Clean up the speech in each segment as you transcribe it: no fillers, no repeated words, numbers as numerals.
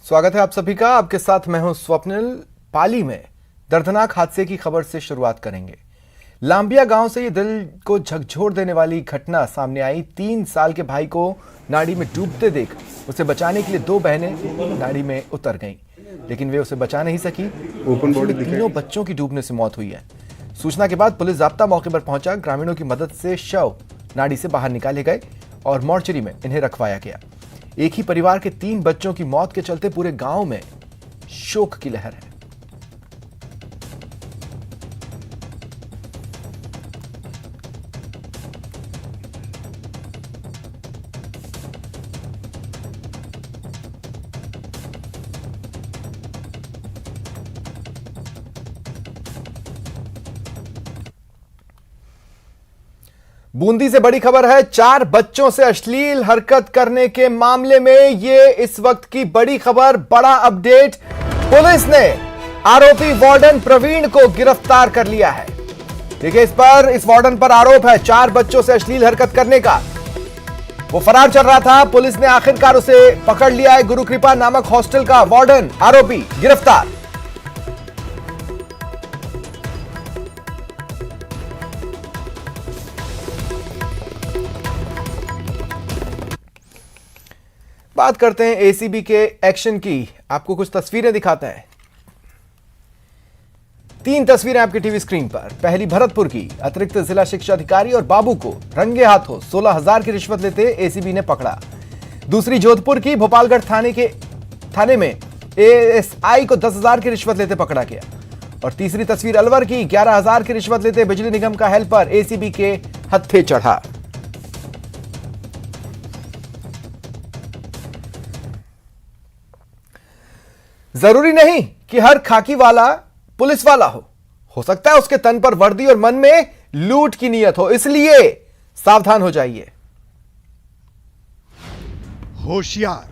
स्वागत है आप सभी का। आपके साथ मैं हूं स्वप्निल। पाली में दर्दनाक हादसे की खबर से शुरुआत करेंगे। लांबिया गांव से ये दिल को झकझोर देने वाली घटना सामने आई। 3 साल के भाई को नाड़ी में डूबते देख उसे बचाने के लिए 2 बहनें नाड़ी में उतर गईं, लेकिन वे उसे बचा नहीं सकी। तीनों बच्चों की डूबने से मौत हुई है। सूचना के बाद पुलिस जाब्ता मौके पर पहुंचा। ग्रामीणों की मदद से शव नाड़ी से बाहर निकाले गए और मोर्चरी में इन्हें रखवाया गया। एक ही परिवार के 3 बच्चों की मौत के चलते पूरे गांव में शोक की लहर है। बूंदी से बड़ी खबर है। 4 बच्चों से अश्लील हरकत करने के मामले में ये इस वक्त की बड़ी खबर, बड़ा अपडेट। पुलिस ने आरोपी वार्डन प्रवीण को गिरफ्तार कर लिया है। देखिए, इस वार्डन पर आरोप है 4 बच्चों से अश्लील हरकत करने का। वो फरार चल रहा था। पुलिस ने आखिरकार उसे पकड़ लिया है। गुरु कृपा नामक हॉस्टल का वार्डन आरोपी गिरफ्तार। बात करते हैं एसीबी के एक्शन की। आपको कुछ तस्वीरें दिखाते हैं। 3 तस्वीरें आपकी टीवी स्क्रीन पर। पहली भरतपुर की। अतिरिक्त जिला शिक्षा अधिकारी और बाबू को रंगे हाथों 16,000 की रिश्वत लेते एसीबी ने पकड़ा। दूसरी जोधपुर की। भोपालगढ़ थाने में एएसआई को 10,000 की रिश्वत लेते पकड़ा गया। और तीसरी तस्वीर अलवर की। 11,000 की रिश्वत लेते बिजली निगम का हेल्पर एसीबी के हत्थे चढ़ा। जरूरी नहीं कि हर खाकी वाला पुलिस वाला हो सकता है उसके तन पर वर्दी और मन में लूट की नीयत हो, इसलिए सावधान हो जाइए। होशियार,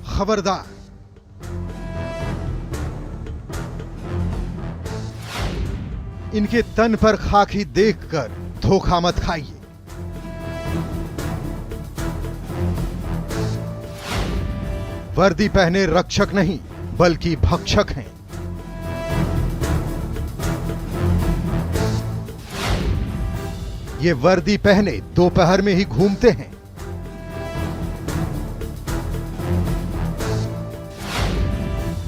खबरदार। इनके तन पर खाकी देखकर धोखा मत खाइए। वर्दी पहने रक्षक नहीं बल्कि भक्षक हैं। ये वर्दी पहने दोपहर में ही घूमते हैं।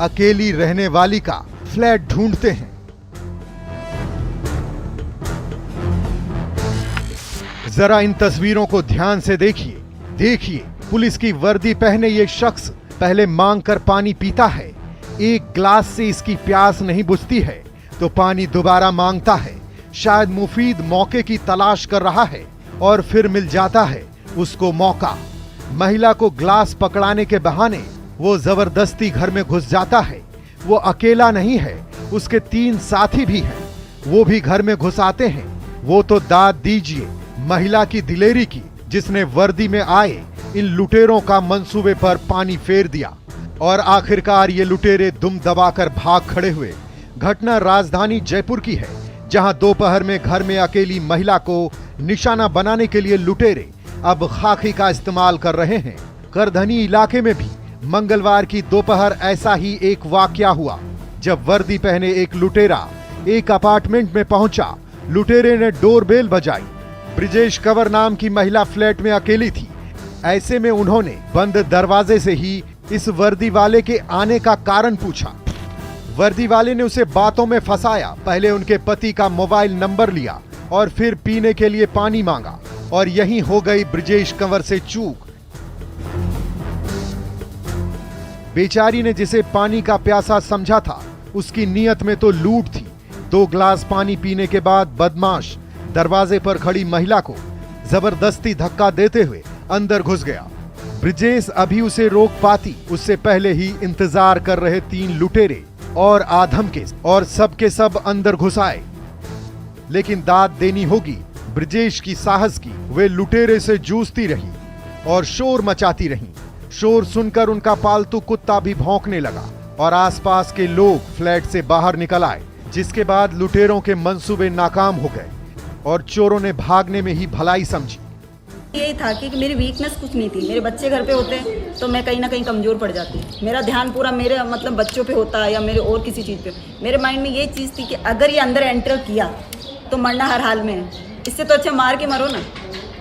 अकेली रहने वाली का फ्लैट ढूंढते हैं। जरा इन तस्वीरों को ध्यान से देखिए पुलिस की वर्दी पहने ये शख्स पहले मांग कर पानी पीता है। एक गिलास से इसकी प्यास नहीं बुझती है तो पानी दोबारा मांगता है। शायद मुफीद मौके की तलाश कर रहा है और फिर मिल जाता है उसको मौका। महिला को ग्लास पकड़ाने के बहाने वो जबरदस्ती घर में घुस जाता है। वो अकेला नहीं है, उसके 3 साथी भी हैं। वो भी घर में घुस आते हैं। वो तो दाद दीजिए महिला की दिलेरी की, जिसने वर्दी में आए इन लुटेरों का मंसूबे पर पानी फेर दिया और आखिरकार ये लुटेरे दुम दबाकर भाग खड़े हुए। घटना राजधानी जयपुर की है, जहां दोपहर में घर में अकेली महिला को निशाना बनाने के लिए लुटेरे अब खाकी का इस्तेमाल कर रहे हैं। करधनी इलाके में भी मंगलवार की दोपहर ऐसा ही एक वाकया हुआ, जब वर्दी पहने एक लुटेरा एक अपार्टमेंट में पहुंचा। लुटेरे ने डोरबेल बजाई। ब्रिजेश कंवर नाम की महिला फ्लैट में अकेली थी। ऐसे में उन्होंने बंद दरवाजे से ही इस वर्दी वाले के आने का कारण पूछा। वर्दी वाले ने उसे बातों में फंसाया। पहले उनके पति का मोबाइल नंबर लिया और फिर पीने के लिए पानी मांगा और यहीं हो गई ब्रिजेश कंवर से चूक। बेचारी ने जिसे पानी का प्यासा समझा था, उसकी नीयत में तो लूट थी। 2 गिलास पानी पीने के बाद बदमाश दरवाजे पर खड़ी महिला को जबरदस्ती धक्का देते हुए अंदर घुस गया। ब्रिजेश अभी उसे रोक पाती, उससे पहले ही इंतजार कर रहे 3 लुटेरे और आधम के और सब के सब अंदर घुस आए। लेकिन दाद देनी होगी ब्रिजेश की साहस की। वे लुटेरे से जूझती रही और शोर मचाती रहीं। शोर सुनकर उनका पालतू कुत्ता भी भौंकने लगा और आसपास के लोग फ्लैट से बाहर निकल आए, जिसके बाद लुटेरों के मंसूबे नाकाम हो गए और चोरों ने भागने में ही भलाई समझी। यही था कि मेरी वीकनेस कुछ नहीं थी। मेरे बच्चे घर पे होते तो मैं कहीं ना कहीं कमज़ोर पड़ जाती। मेरा ध्यान पूरा मेरे मतलब बच्चों पे होता या मेरे और किसी चीज़ पे। मेरे माइंड में ये चीज़ थी कि अगर ये अंदर एंटर किया तो मरना हर हाल में है, इससे तो अच्छा मार के मरो ना।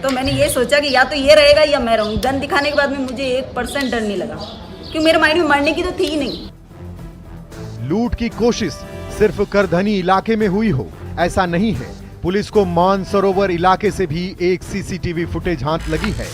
तो मैंने ये सोचा कि या तो ये रहेगा या मैं रहूँगी। गन दिखाने के बाद में मुझे 1% डर नहीं लगा, क्योंकि मेरे माइंड में मरने की तो थी ही नहीं। लूट की कोशिश सिर्फ करधनी इलाके में हुई हो ऐसा नहीं है। पुलिस को मानसरोवर इलाके से भी एक सीसीटीवी फुटेज हाथ लगी है,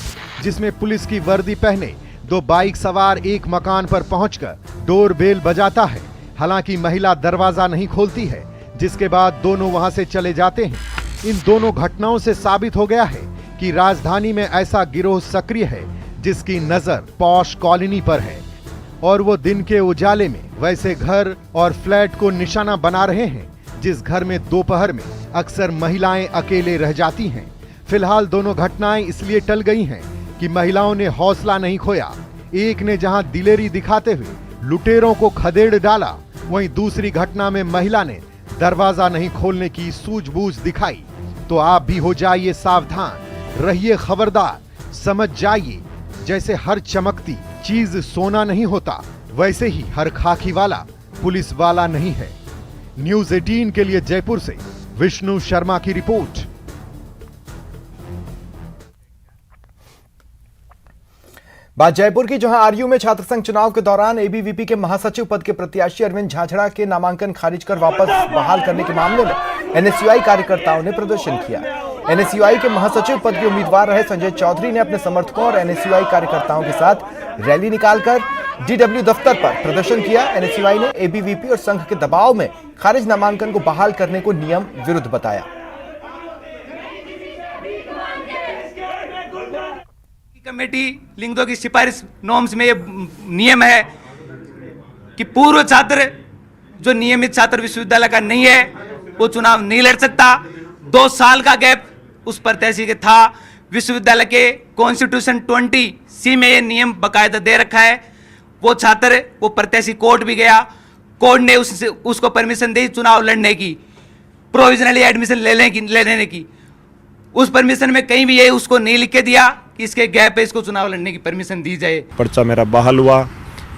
जिसमें पुलिस की वर्दी पहने 2 बाइक सवार एक मकान पर पहुंचकर डोर बेल बजाता है। हालांकि महिला दरवाजा नहीं खोलती है, जिसके बाद दोनों वहां से चले जाते हैं। इन दोनों घटनाओं से साबित हो गया है कि राजधानी में ऐसा गिरोह सक्रिय है जिसकी नजर पॉश कॉलोनी पर है, और वो दिन के उजाले में वैसे घर और फ्लैट को निशाना बना रहे हैं जिस घर में दोपहर में अक्सर महिलाएं अकेले रह जाती हैं। फिलहाल दोनों घटनाएं इसलिए टल गई हैं कि महिलाओं ने हौसला नहीं खोया। एक ने जहां दिलेरी दिखाते हुए लुटेरों को खदेड़ डाला, वहीं दूसरी घटना में महिला ने दरवाजा नहीं खोलने की सूझबूझ दिखाई। तो आप भी हो जाइए सावधान, रहिए खबरदार, समझ जाइए जैसे हर चमकती चीज सोना नहीं होता, वैसे ही हर खाकी वाला पुलिस वाला नहीं है। न्यूज़ 18 के लिए जयपुर से विष्णु शर्मा की रिपोर्ट। बात जयपुर की, जहां आरयू में छात्र संघ चुनाव के दौरान एबीवीपी के महासचिव पद के प्रत्याशी अरविंद झाझड़ा के नामांकन खारिज कर वापस बहाल करने के मामले में एनएसयूआई कार्यकर्ताओं ने प्रदर्शन किया। एनएसयूआई के महासचिव पद के उम्मीदवार रहे संजय चौधरी ने अपने समर्थकों और एनएसयूआई कार्यकर्ताओं के साथ रैली निकालकर डीडब्ल्यू दफ्तर पर प्रदर्शन किया। एनएसयूआई ने एबीवीपी और संघ के दबाव में खारिज नामांकन को बहाल करने को नियम विरुद्ध बताया। कमेटी लिंगदो की सिफारिश नॉर्म्स में ये नियम है कि पूर्व छात्र जो नियमित छात्र विश्वविद्यालय का नहीं है वो चुनाव नहीं लड़ सकता। 2 साल का गैप उस प्रत्याशी के था। विश्वविद्यालय के कॉन्स्टिट्यूशन 20C में ये नियम बकायदा दे रखा है। वो छात्र वो प्रत्याशी कोर्ट भी गया, कोर्ट ने उसको परमिशन दी चुनाव लड़ने की, प्रोविजनली एडमिशन लेने की। उस परमिशन में कहीं भी ये उसको नहीं लिख के दिया कि इसके गैप पे इसको चुनाव लड़ने की परमिशन दी जाए। पर्चा मेरा बहाल हुआ,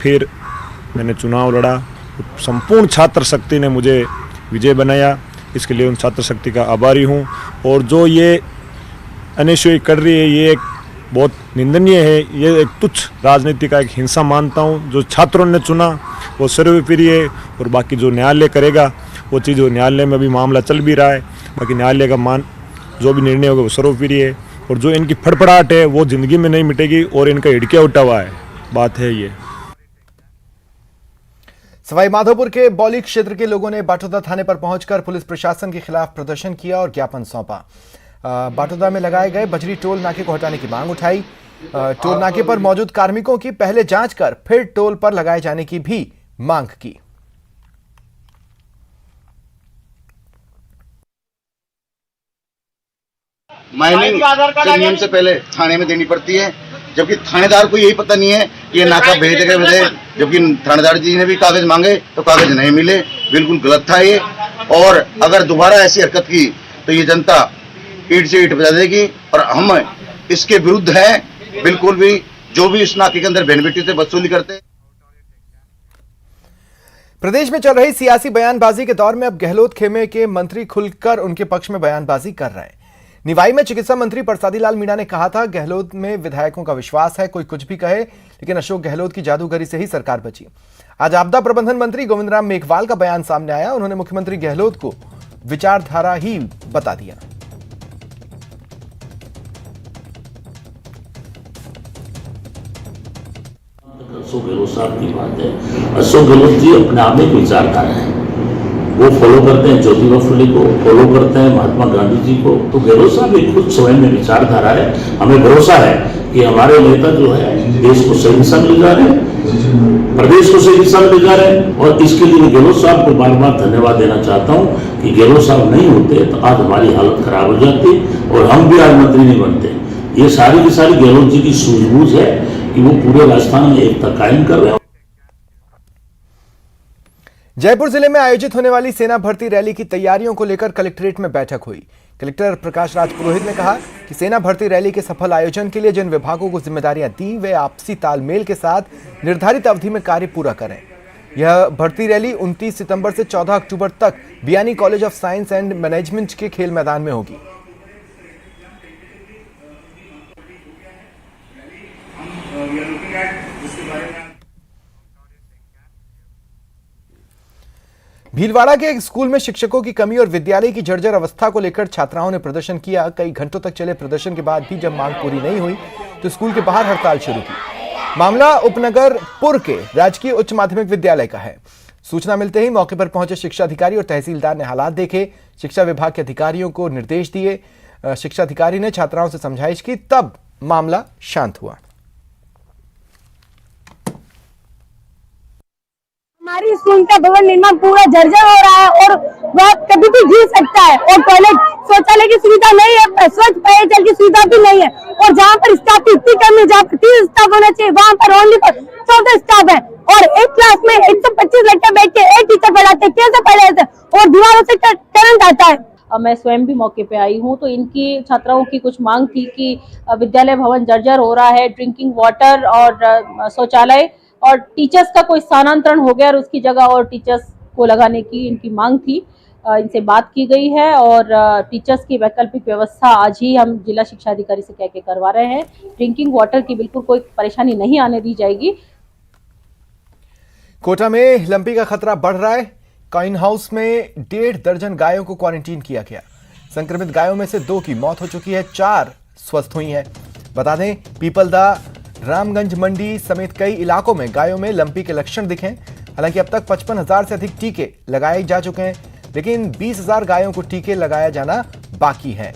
फिर मैंने चुनाव लड़ा। संपूर्ण छात्र शक्ति ने मुझे विजय बनाया, इसके लिए उन छात्र शक्ति का आभारी हूँ। और जो ये एनएसयूआई कर रही है ये एक बहुत निंदनीय है। ये एक तुच्छ राजनीति का एक हिंसा मानता हूँ। जो छात्रों ने चुना वो सर्वोपरि है, और बाकी जो न्यायालय करेगा वो चीज़, न्यायालय में भी मामला चल भी रहा है, बाकी न्यायालय का जो भी निर्णय होगा वो सर्वोपरि है। और जो इनकी फड़फड़ाहट है वो जिंदगी में नहीं मिटेगी, और इनका हिड़किया उठा हुआ है, बात है ये। सवाई माधोपुर के बौली क्षेत्र के लोगों ने बाटोदा थाने पर पहुंचकर पुलिस प्रशासन के खिलाफ प्रदर्शन किया और ज्ञापन सौंपा। बाटोदा में लगाए गए बजरी टोल नाके को हटाने की मांग उठाई। टोल नाके पर मौजूद कार्मिकों की पहले जांच कर फिर टोल पर लगाए जाने की भी मांग की। माइनिंग के नियम से पहले थाने में देनी पड़ती है, जबकि थानेदार को यही पता नहीं है कि ये नाका भेज गए, जबकि थानेदार जी ने भी कागज मांगे तो कागज नहीं मिले। बिल्कुल गलत था ये, और अगर दोबारा ऐसी हरकत की तो ये जनता ईंट से ईंट बजा देगी। और हम इसके विरुद्ध हैं बिल्कुल भी, जो भी इस नाके के अंदर बेनिफिट से वसूली करते हैं। प्रदेश में चल रही सियासी बयानबाजी के दौर में अब गहलोत खेमे के मंत्री खुलकर उनके पक्ष में बयानबाजी कर रहे हैं। निवाई में चिकित्सा मंत्री परसादी लाल मीणा ने कहा था, गहलोत में विधायकों का विश्वास है, कोई कुछ भी कहे, लेकिन अशोक गहलोत की जादूगरी से ही सरकार बची। आज आपदा प्रबंधन मंत्री गोविंद राम मेघवाल का बयान सामने आया। उन्होंने मुख्यमंत्री गहलोत को विचारधारा ही बता दिया। अशोक गहलोत साहब की बात है। अशोक गहलोत जी अपने आप में विचारधारा है, वो फॉलो करते हैं ज्योतिबा फुले को, फॉलो करते हैं महात्मा गांधी जी को। तो गहलोत साहब एक खुद स्वयं में विचारधारा है। हमें भरोसा है कि हमारे नेता जो है देश को सही दिशा में ले जा रहे हैं, प्रदेश को सही दिशा में ले जा रहे हैं। और इसके लिए गहलोत साहब को बार बार धन्यवाद देना चाहता हूँ कि गहलोत साहब नहीं होते तो आज हमारी हालत खराब हो जाती और हम भी आज मंत्री नहीं बनते। ये सारी की सारी गहलोत जी की सूझबूझ है कि वो पूरे राजस्थान में एकता कायम कर रहे हैं। जयपुर जिले में आयोजित होने वाली सेना भर्ती रैली की तैयारियों को लेकर कलेक्ट्रेट में बैठक हुई। कलेक्टर प्रकाश राज पुरोहित ने कहा कि सेना भर्ती रैली के सफल आयोजन के लिए जिन विभागों को जिम्मेदारियां दी वे आपसी तालमेल के साथ निर्धारित अवधि में कार्य पूरा करें। यह भर्ती रैली 29 सितंबर से 14 अक्टूबर तक Biyani college of science and management के खेल मैदान में होगी। भीलवाड़ा के एक स्कूल में शिक्षकों की कमी और विद्यालय की जर्जर अवस्था को लेकर छात्राओं ने प्रदर्शन किया। कई घंटों तक चले प्रदर्शन के बाद भी जब मांग पूरी नहीं हुई तो स्कूल के बाहर हड़ताल शुरू की। मामला उपनगरपुर के राजकीय उच्च माध्यमिक विद्यालय का है। सूचना मिलते ही मौके पर पहुंचे शिक्षा अधिकारी और तहसीलदार ने हालात देखे। शिक्षा विभाग के अधिकारियों को निर्देश दिए। शिक्षा अधिकारी ने छात्राओं से समझाइश की, तब मामला शांत हुआ। हमारी स्कूल का भवन निर्माण पूरा जर्जर हो रहा है और वह कभी भी गिर सकता है और टॉयलेट शौचालय की सुविधा नहीं है, स्वच्छ पेयजल की सुविधा भी नहीं है और जहाँ पर स्टाफ की इतनी कमी, जहाँ पर 30 स्टाफ होना चाहिए वहाँ पर ओनली 14 स्टाफ है और एक क्लास में 125 लड़के बैठ के एक टीचर पढ़ाते, कैसे पढ़ाते और दीवारों से करंट आता है। मैं स्वयं भी मौके पे आई हूँ तो इनकी छात्राओं की कुछ मांग थी कि विद्यालय भवन जर्जर हो रहा है, ड्रिंकिंग वाटर और शौचालय और टीचर्स का कोई स्थानांतरण हो गया और उसकी जगह और टीचर्स को लगाने की इनकी मांग थी। इनसे बात की गई है और टीचर्स की वैकल्पिक व्यवस्था आज ही हम जिला शिक्षा अधिकारी से कह के करवा रहे हैं। ड्रिंकिंग वाटर की बिल्कुल कोई परेशानी नहीं आने दी जाएगी। कोटा में लंपी का खतरा बढ़ रहा है। कॉइन हाउस में 1.5 दर्जन गायों को क्वारंटीन किया गया। संक्रमित गायों में से 2 की मौत हो चुकी है, 4 स्वस्थ हुई हैं। बता दें, पीपलदा, रामगंज मंडी समेत कई इलाकों में गायों में लंपी के लक्षण दिखे। हालांकि अब तक 55,000 से अधिक टीके लगाए जा चुके हैं, लेकिन 20,000 गायों को टीके लगाया जाना बाकी है।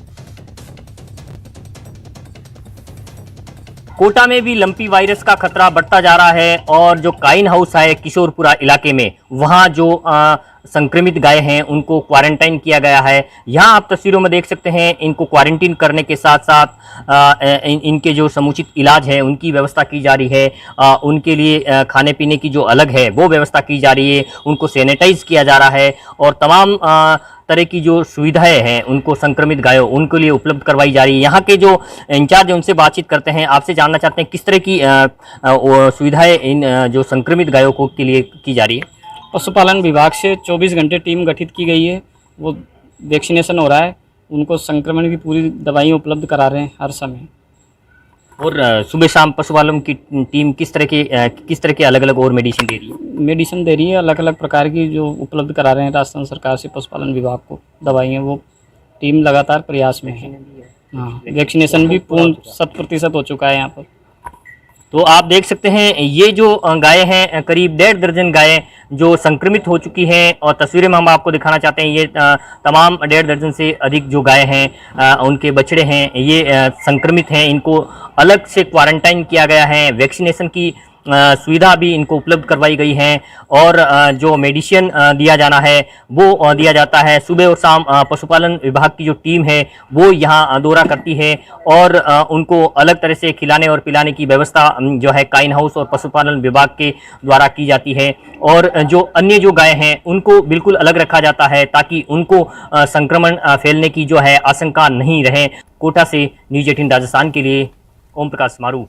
कोटा में भी लंपी वायरस का खतरा बढ़ता जा रहा है और जो काइन हाउस है किशोरपुरा इलाके में, वहां जो संक्रमित गाय हैं उनको क्वारंटाइन किया गया है। यहाँ आप तस्वीरों में देख सकते हैं, इनको क्वारंटीन करने के साथ साथ इनके जो समुचित इलाज है उनकी व्यवस्था की जा रही है। उनके लिए खाने पीने की जो अलग है वो व्यवस्था की जा रही है। उनको सैनिटाइज किया जा रहा है और तमाम तरह की जो सुविधाएं हैं उनको संक्रमित गायों उनके लिए उपलब्ध करवाई जा रही है। यहाँ के जो इंचार्ज है उनसे बातचीत करते हैं। आपसे जानना चाहते हैं किस तरह की सुविधाएं इन जो संक्रमित गायों को के लिए की जा रही है। पशुपालन विभाग से 24 घंटे टीम गठित की गई है, वो वैक्सीनेशन हो रहा है, उनको संक्रमण की पूरी दवाइयाँ उपलब्ध करा रहे हैं हर समय। और सुबह शाम पशुपालन की टीम किस तरह के अलग अलग और मेडिसिन दे रही है? मेडिसिन दे रही है, अलग अलग प्रकार की जो उपलब्ध करा रहे हैं राजस्थान सरकार से पशुपालन विभाग को दवाइयाँ, वो टीम लगातार प्रयास में है। हाँ, वैक्सीनेशन भी पूर्ण 100% हो चुका है यहाँ पर। तो आप देख सकते हैं ये जो गाय हैं, करीब 1.5 दर्जन गायें जो संक्रमित हो चुकी हैं और तस्वीरें में हम आपको दिखाना चाहते हैं। ये तमाम 1.5 दर्जन से अधिक जो गाय हैं, उनके बछड़े हैं, ये संक्रमित हैं। इनको अलग से क्वारंटाइन किया गया है। वैक्सीनेशन की सुविधा भी इनको उपलब्ध करवाई गई है और जो मेडिसिन दिया जाना है वो दिया जाता है। सुबह और शाम पशुपालन विभाग की जो टीम है वो यहाँ दौरा करती है और उनको अलग तरह से खिलाने और पिलाने की व्यवस्था जो है काइन हाउस और पशुपालन विभाग के द्वारा की जाती है। और जो अन्य जो गाय हैं उनको बिल्कुल अलग रखा जाता है ताकि उनको संक्रमण फैलने की जो है आशंका नहीं रहे। कोटा से न्यूज़ 18 राजस्थान के लिए ओम प्रकाश मारू।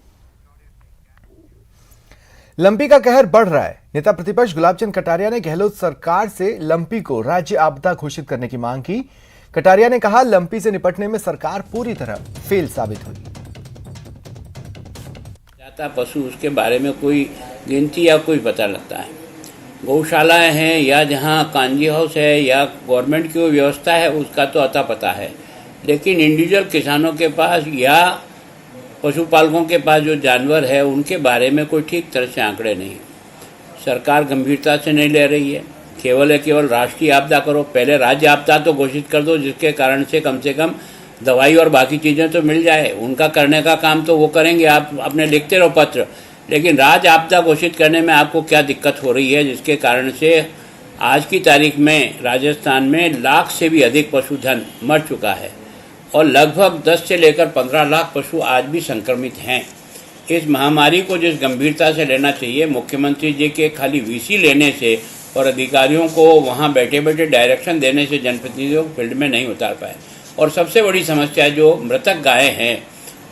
लंपी का कहर बढ़ रहा है। नेता प्रतिपक्ष गुलाबचंद कटारिया ने गहलोत सरकार से लंपी को राज्य आपदा घोषित करने की मांग की। कटारिया ने कहा, लंपी से निपटने में सरकार पूरी तरह फेल साबित हुई। जाता पशु उसके बारे में कोई गिनती या कोई पता लगता है। गौशालाएं हैं या जहां कांजी हाउस है या गवर्नमेंट की व्यवस्था है उसका तो अता पता है, लेकिन इंडिविजुअल किसानों के पास या पशुपालकों के पास जो जानवर है उनके बारे में कोई ठीक तरह से आंकड़े नहीं। सरकार गंभीरता से नहीं ले रही है। केवल राष्ट्रीय आपदा करो, पहले राज्य आपदा तो घोषित कर दो जिसके कारण से कम दवाई और बाकी चीज़ें तो मिल जाए। उनका करने का काम तो वो करेंगे, आप अपने लिखते रहो पत्र, लेकिन राज्य आपदा घोषित करने में आपको क्या दिक्कत हो रही है जिसके कारण से आज की तारीख में राजस्थान में 1 लाख से भी अधिक पशुधन मर चुका है और लगभग 10 से लेकर 15 लाख पशु आज भी संक्रमित हैं। इस महामारी को जिस गंभीरता से लेना चाहिए, मुख्यमंत्री जी के खाली वीसी लेने से और अधिकारियों को वहां बैठे बैठे डायरेक्शन देने से जनप्रतिनिधियों को फील्ड में नहीं उतार पाए। और सबसे बड़ी समस्या जो मृतक गायें हैं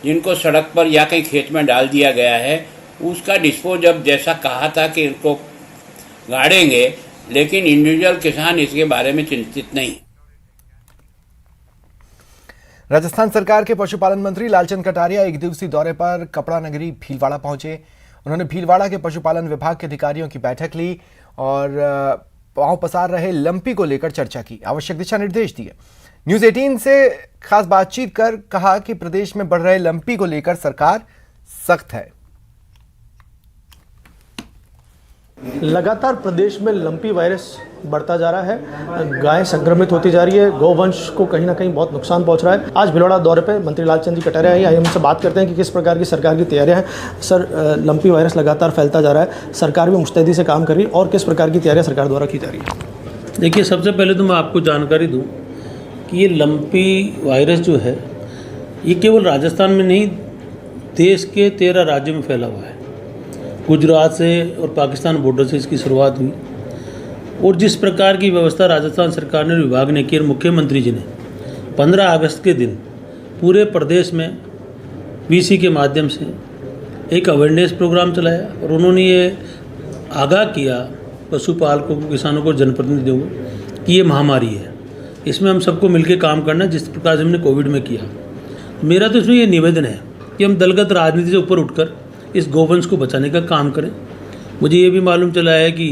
जिनको सड़क पर या कहीं खेत में डाल दिया गया है, उसका डिस्पोज अब जैसा कहा था कि इनको गाड़ेंगे, लेकिन इंडिविजुअल किसान इसके बारे में चिंतित नहीं। राजस्थान सरकार के पशुपालन मंत्री लालचंद कटारिया एक दिवसीय दौरे पर कपड़ा नगरी भीलवाड़ा पहुंचे। उन्होंने भीलवाड़ा के पशुपालन विभाग के अधिकारियों की बैठक ली और पांव पसार रहे लंपी को लेकर चर्चा की, आवश्यक दिशा निर्देश दिए। न्यूज़ 18 से खास बातचीत कर कहा कि प्रदेश में बढ़ रहे लंपी को लेकर सरकार सख्त है। लगातार प्रदेश में लंपी वायरस बढ़ता जा रहा है, गाय संक्रमित होती जा रही है, गौवंश को कहीं ना कहीं बहुत नुकसान पहुंच रहा है। आज भीलवाड़ा दौरे पे मंत्री लालचंद जी कटारिया आई, आइए उनसे बात करते हैं कि किस प्रकार की सरकार की तैयारियां हैं। सर, लंपी वायरस लगातार फैलता जा रहा है, सरकार भी मुस्तैदी से काम कर रही है और किस प्रकार की तैयारियां सरकार द्वारा की जा रही है? देखिए, सबसे पहले तो मैं आपको जानकारी दूँ कि ये लंपी वायरस जो है ये केवल राजस्थान में नहीं, देश के 13 राज्यों में फैला हुआ है। गुजरात से और पाकिस्तान बॉर्डर से इसकी शुरुआत हुई और जिस प्रकार की व्यवस्था राजस्थान सरकार ने, विभाग ने की और मुख्यमंत्री जी ने 15 अगस्त के दिन पूरे प्रदेश में वीसी के माध्यम से एक अवेयरनेस प्रोग्राम चलाया और उन्होंने ये आगाह किया पशुपालकों को, किसानों को, जनप्रतिनिधियों को कि ये महामारी है, इसमें हम सबको मिलकर काम करना है, जिस प्रकार से हमने कोविड में किया। मेरा तो इसमें ये निवेदन है कि हम दलगत राजनीति से ऊपर उठकर इस गोवंश को बचाने का काम करें। मुझे ये भी मालूम चला है कि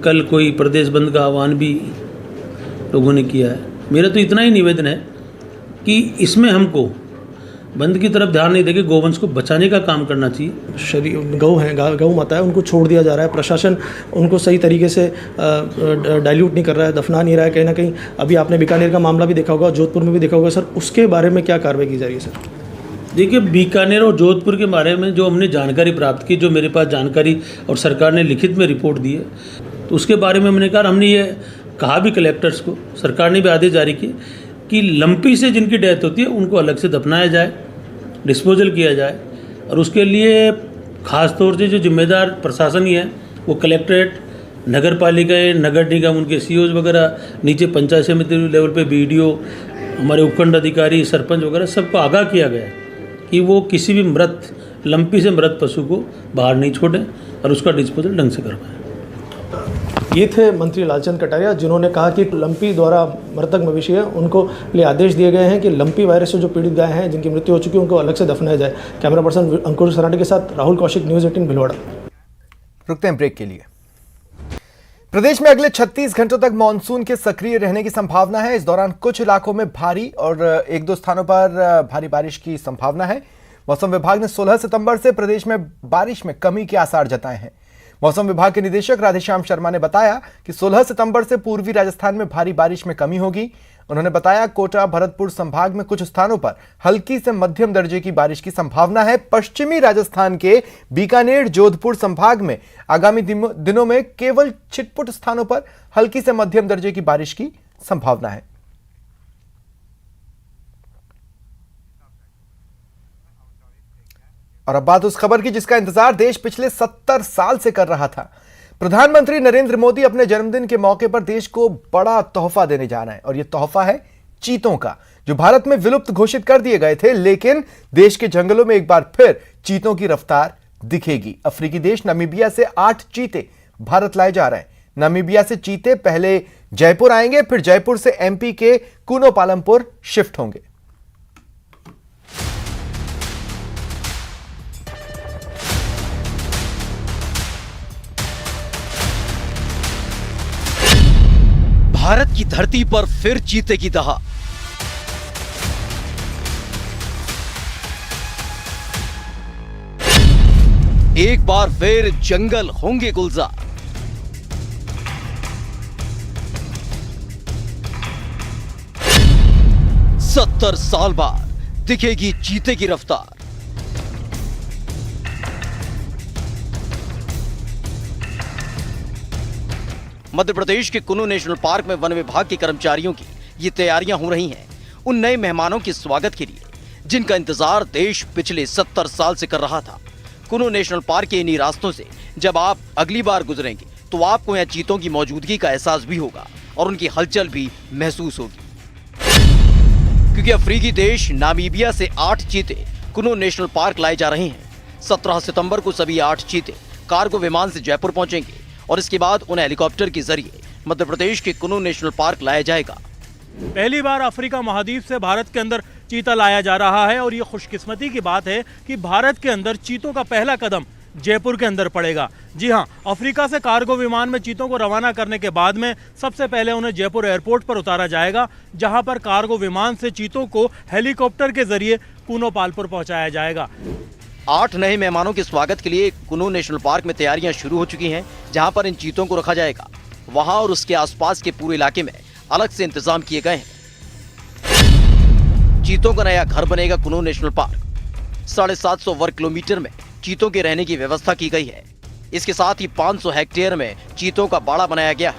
कल कोई प्रदेश बंद का आह्वान भी लोगों ने किया है। मेरा तो इतना ही निवेदन है कि इसमें हमको बंद की तरफ ध्यान नहीं देके गोवंश को बचाने का काम करना चाहिए। शरीर गौ है, गौ माता है, उनको छोड़ दिया जा रहा है, प्रशासन उनको सही तरीके से डाइल्यूट नहीं कर रहा है, दफना नहीं रहा है। कहीं ना कहीं अभी आपने बीकानेर का मामला भी देखा होगा, जोधपुर में भी देखा होगा। सर, उसके बारे में क्या कार्रवाई की जा रही है? सर देखिए, बीकानेर और जोधपुर के बारे में जो हमने जानकारी प्राप्त की, जो मेरे पास जानकारी और सरकार ने लिखित में रिपोर्ट दी है, तो उसके बारे में मैंने कहा, हमने ये कहा भी कलेक्टर्स को, सरकार ने भी आदेश जारी किए कि लंपी से जिनकी डेथ होती है उनको अलग से दफनाया जाए, डिस्पोजल किया जाए। और उसके लिए ख़ास तौर से जो जिम्मेदार प्रशासन ही है वो कलेक्ट्रेट, नगर पालिकाएँ, नगर निगम, उनके सीओज वगैरह, नीचे पंचायत समिति लेवल पे बीडीओ, हमारे उपखंड अधिकारी, सरपंच वगैरह सबको आगाह किया गया है कि वो किसी भी मृत, लंपी से मृत पशु को बाहर नहीं छोड़ें और उसका डिस्पोजल ढंग से करवाएं। ये थे मंत्री लालचंद कटारिया, जिन्होंने कहा कि लंपी द्वारा मृतक मवेशी है उनको लिए आदेश दिए गए हैं कि लंपी वायरस से जो पीड़ित गाय हैं, जिनकी मृत्यु हो चुकी है, उनको अलग से दफनाया जाए। कैमरा पर्सन अंकुर सराटे के साथ राहुल कौशिक, न्यूज़ 18 भीलवाड़ा। रुकते हैं ब्रेक के लिए। प्रदेश में अगले 36 घंटों तक मानसून के सक्रिय रहने की संभावना है। इस दौरान कुछ इलाकों में भारी और एक दो स्थानों पर भारी बारिश की संभावना है। मौसम विभाग ने 16 सितंबर से प्रदेश में बारिश में कमी के आसार जताए हैं। मौसम विभाग के निदेशक राधेश्याम शर्मा ने बताया कि 16 सितंबर से पूर्वी राजस्थान में भारी बारिश में कमी होगी। उन्होंने बताया कोटा, भरतपुर संभाग में कुछ स्थानों पर हल्की से मध्यम दर्जे की बारिश की संभावना है। पश्चिमी राजस्थान के बीकानेर, जोधपुर संभाग में आगामी दिनों में केवल छिटपुट स्थानों पर हल्की से मध्यम दर्जे की बारिश की संभावना है। और अब बात उस खबर की जिसका इंतजार देश पिछले 70 साल से कर रहा था। प्रधानमंत्री नरेंद्र मोदी अपने जन्मदिन के मौके पर देश को बड़ा तोहफा देने जा रहे हैं और यह तोहफा है चीतों का, जो भारत में विलुप्त घोषित कर दिए गए थे, लेकिन देश के जंगलों में एक बार फिर चीतों की रफ्तार दिखेगी। अफ्रीकी देश नामीबिया से 8 चीते भारत लाए जा रहे हैं। नामीबिया से चीते पहले जयपुर आएंगे, फिर जयपुर से एमपी के कुनो पालमपुर शिफ्ट होंगे। भारत की धरती पर फिर चीते की दहा। एक बार फिर जंगल होंगे गुलजार। सत्तर साल बाद दिखेगी चीते की रफ्तार। मध्य प्रदेश के कुनु नेशनल पार्क में वन विभाग के कर्मचारियों की ये तैयारियां हो रही हैं उन नए मेहमानों के स्वागत के लिए, जिनका इंतजार देश पिछले 70 साल से कर रहा था। कुनु नेशनल पार्क के इन्हीं रास्तों से जब आप अगली बार गुजरेंगे तो आपको यहाँ चीतों की मौजूदगी का एहसास भी होगा और उनकी हलचल भी महसूस होगी। क्योंकि अफ्रीकी देश नामीबिया से 8 चीते कुनो नेशनल पार्क लाए जा रहे हैं। 17 सितंबर को सभी 8 चीते कार्गो विमान से जयपुर पहुंचेंगे और इसके बाद उन्हें हेलीकॉप्टर के जरिए मध्य प्रदेश के कुनो नेशनल पार्क लाया जाएगा। पहली बार अफ्रीका महाद्वीप से भारत के अंदर चीता लाया जा रहा है और ये खुशकिस्मती की बात है कि भारत के अंदर चीतों का पहला कदम जयपुर के अंदर पड़ेगा। जी हां, अफ्रीका से कार्गो विमान में चीतों को रवाना करने के बाद में सबसे पहले उन्हें जयपुर एयरपोर्ट पर उतारा जाएगा, जहां पर कार्गो विमान से चीतों को हेलीकॉप्टर के जरिए कुनो पालपुर पहुंचाया जाएगा। 8 नए मेहमानों के स्वागत के लिए कुनो नेशनल पार्क में तैयारियां शुरू हो चुकी हैं, जहां पर इन चीतों को रखा जाएगा। वहां और उसके आसपास के पूरे इलाके में अलग से इंतजाम किए गए हैं। चीतों का नया घर बनेगा कुनो नेशनल पार्क। 750 वर्ग किलोमीटर में चीतों के रहने की व्यवस्था की गई है। इसके साथ ही 500 हेक्टेयर में चीतों का बाड़ा बनाया गया है।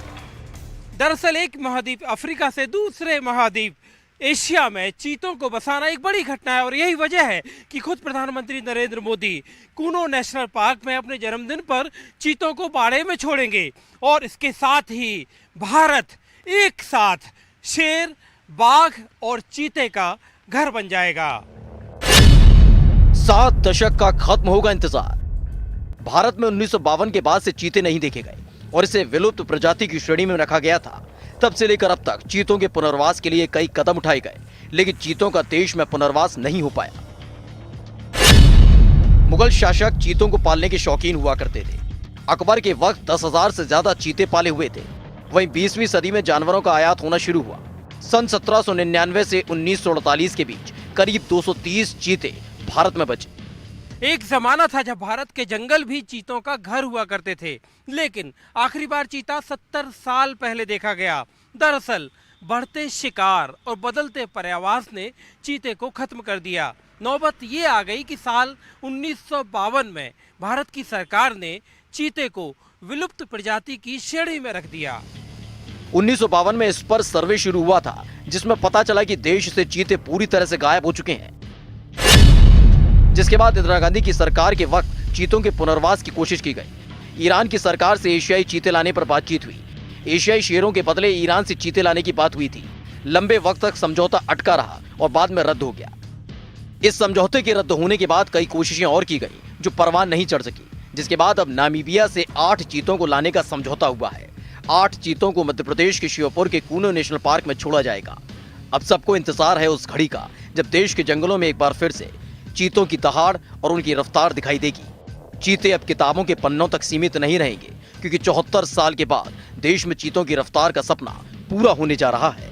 दरअसल एक महाद्वीप अफ्रीका से दूसरे महाद्वीप एशिया में चीतों को बसाना एक बड़ी घटना है और यही वजह है कि खुद प्रधानमंत्री नरेंद्र मोदी कुनो नेशनल पार्क में अपने जन्मदिन पर चीतों को बाड़े में छोड़ेंगे और इसके साथ ही भारत एक साथ शेर, बाघ और चीते का घर बन जाएगा। 7 दशक का खत्म होगा इंतजार। भारत में 1952 के बाद से चीते नहीं देखे गए और इसे विलुप्त प्रजाति की श्रेणी में रखा गया था। तब से लेकर अब तक चीतों के पुनर्वास के लिए कई कदम उठाए गए, लेकिन चीतों का देश में पुनर्वास नहीं हो पाया। मुगल शासक चीतों को पालने के शौकीन हुआ करते थे। अकबर के वक्त 10,000 से ज्यादा चीते पाले हुए थे। वहीं 20वीं सदी में जानवरों का आयात होना शुरू हुआ। सन 1799 से 1948 के बीच करीब 230 चीते भारत में बचे। एक जमाना था जब भारत के जंगल भी चीतों का घर हुआ करते थे, लेकिन आखिरी बार चीता 70 साल पहले देखा गया। दरअसल बढ़ते शिकार और बदलते पर्यावरण ने चीते को खत्म कर दिया। नौबत ये आ गई कि साल 1952 में भारत की सरकार ने चीते को विलुप्त प्रजाति की श्रेणी में रख दिया। 1952 में इस पर सर्वे शुरू हुआ था, जिसमें पता चला कि देश से चीते पूरी तरह से गायब हो चुके हैं। जिसके बाद इंदिरा गांधी की सरकार के वक्त चीतों के पुनर्वास की कोशिश की गई। ईरान की सरकार से एशियाई चीते लाने पर बातचीत हुई। एशियाई शेरों के बदले ईरान से चीते लाने की बात हुई थी। लंबे वक्त तक समझौता अटका रहा और बाद में रद्द हो गया। इस समझौते के रद्द होने के बाद कई कोशिशें और की गई, जो परवान नहीं चढ़ सकी। जिसके बाद अब नामीबिया से 8 चीतों को लाने का समझौता हुआ है। 8 चीतों को मध्य प्रदेश के श्योपुर के कुनो नेशनल पार्क में छोड़ा जाएगा। अब सबको इंतजार है उस घड़ी का, जब देश के जंगलों में एक बार फिर से चीतों की दहाड़ और उनकी रफ्तार दिखाई देगी। चीते अब किताबों के पन्नों तक सीमित नहीं रहेंगे, क्योंकि 74 साल के बाद देश में चीतों की रफ्तार का सपना पूरा होने जा रहा है।